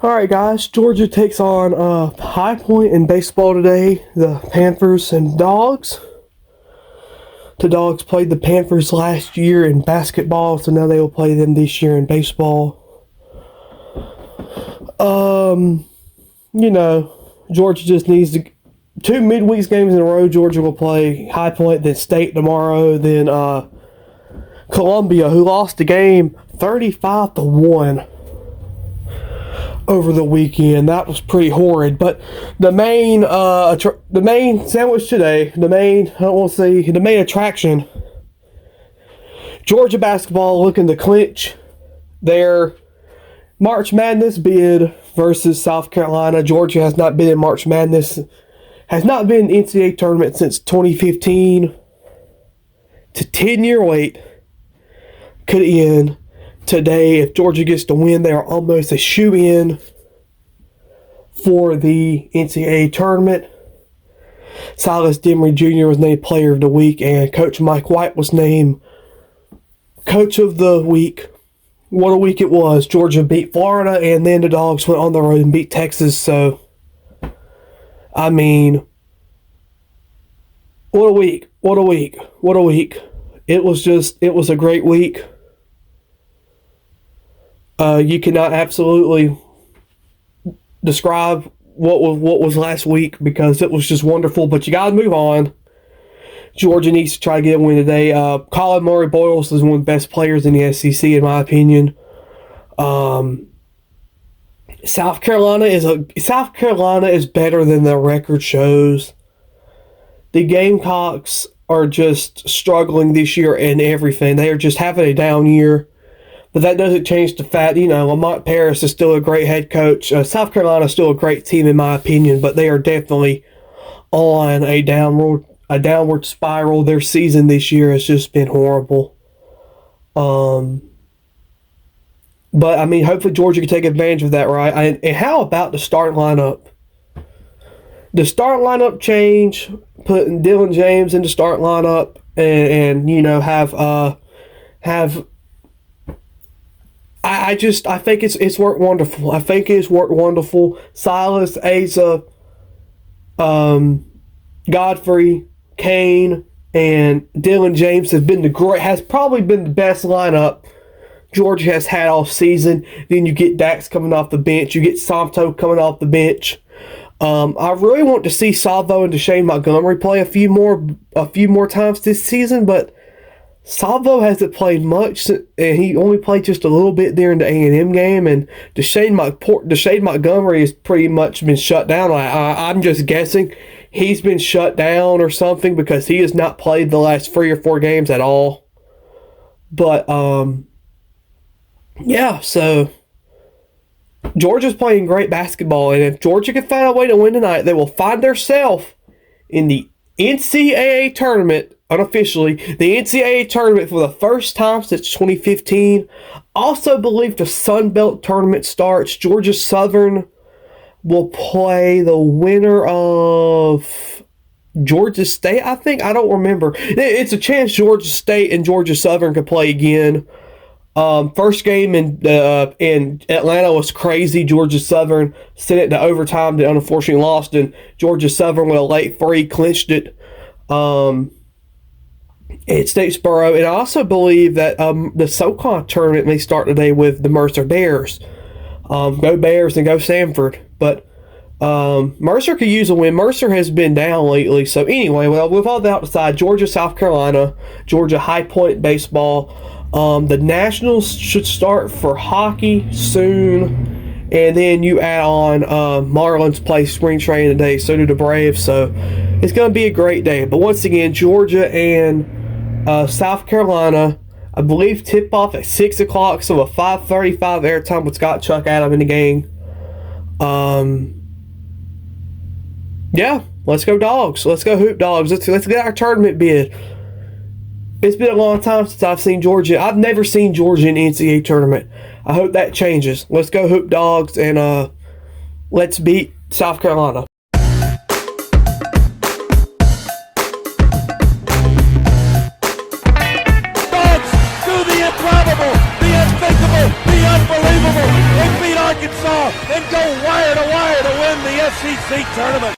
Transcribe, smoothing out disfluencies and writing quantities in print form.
Alright guys, Georgia takes on High Point in baseball today, the Panthers and Dawgs. The Dawgs played the Panthers last year in basketball, so now they will play them this year in baseball. Georgia just needs to... 2 midweek games in a row. Georgia will play High Point, then State tomorrow, then Columbia, who lost the game 35-1 over the weekend. That was pretty horrid. But the main sandwich today, the main attraction, Georgia basketball looking to clinch their March Madness bid versus South Carolina. Georgia has not been in March Madness, has not been in NCAA tournament since 2015. It's a 10-year wait. Could end today. If Georgia gets to win, they are almost a shoe-in for the NCAA tournament. Silas Demery Jr. was named Player of the Week, and Coach Mike White was named Coach of the Week. What a week it was. Georgia beat Florida, and then the Dogs went on the road and beat Texas. So, I mean, what a week. What a week. What a week. It was a great week. You cannot absolutely describe what was last week because it was just wonderful. But you got to move on. Georgia needs to try to get a win today. Colin Murray-Boyles is one of the best players in the SEC, in my opinion. South Carolina is better than their record shows. The Gamecocks are just struggling this year in everything. They are just having a down year. But that doesn't change the fact, Lamont Paris is still a great head coach. South Carolina is still a great team, in my opinion, but they are definitely on a downward spiral. Their season this year has just been horrible. But, hopefully Georgia can take advantage of that, right? And how about the start lineup? The start lineup change, putting Dylan James in the start lineup and I think it's worked wonderful. I think it's worked wonderful. Silas, Asa, Godfrey, Kane, and Dylan James has probably been the best lineup Georgia has had all season. Then you get Dax coming off the bench. You get Santo coming off the bench. I really want to see Salvo and Deshane Montgomery play a few more times this season, but Salvo hasn't played much, and he only played just a little bit there in the A&M game, and Deshane Montgomery has pretty much been shut down. I'm just guessing he's been shut down or something because he has not played the last 3 or 4 games at all. But, so Georgia's playing great basketball, and if Georgia can find a way to win tonight, they will find themselves in the NCAA tournament. Unofficially, the NCAA tournament for the first time since 2015. Also believe the Sun Belt tournament starts. Georgia Southern will play the winner of Georgia State, I think. I don't remember. It's a chance Georgia State and Georgia Southern could play again. First game in Atlanta was crazy. Georgia Southern sent it to overtime. They unfortunately lost, and Georgia Southern with a late 3 clinched it. At Statesboro, and I also believe that the SoCon tournament may start today with the Mercer Bears. Go Bears and go Samford. But Mercer could use a win. Mercer has been down lately. So anyway, with all that outside, Georgia, South Carolina, Georgia High Point baseball. The Nationals should start for hockey soon. And then you add on Marlins play spring training today. So do the Braves. So it's going to be a great day. But once again, Georgia and South Carolina, I believe, tip off at 6 o'clock, so a 5:35 airtime with Scott Chuck Adam in the game. Let's go Dogs. Let's go Hoop Dogs. Let's get our tournament bid. It's been a long time since I've seen Georgia. I've never seen Georgia in the NCAA tournament. I hope that changes. Let's go Hoop Dogs, and let's beat South Carolina. The unthinkable, the unbelievable. They beat Arkansas and SEC tournament.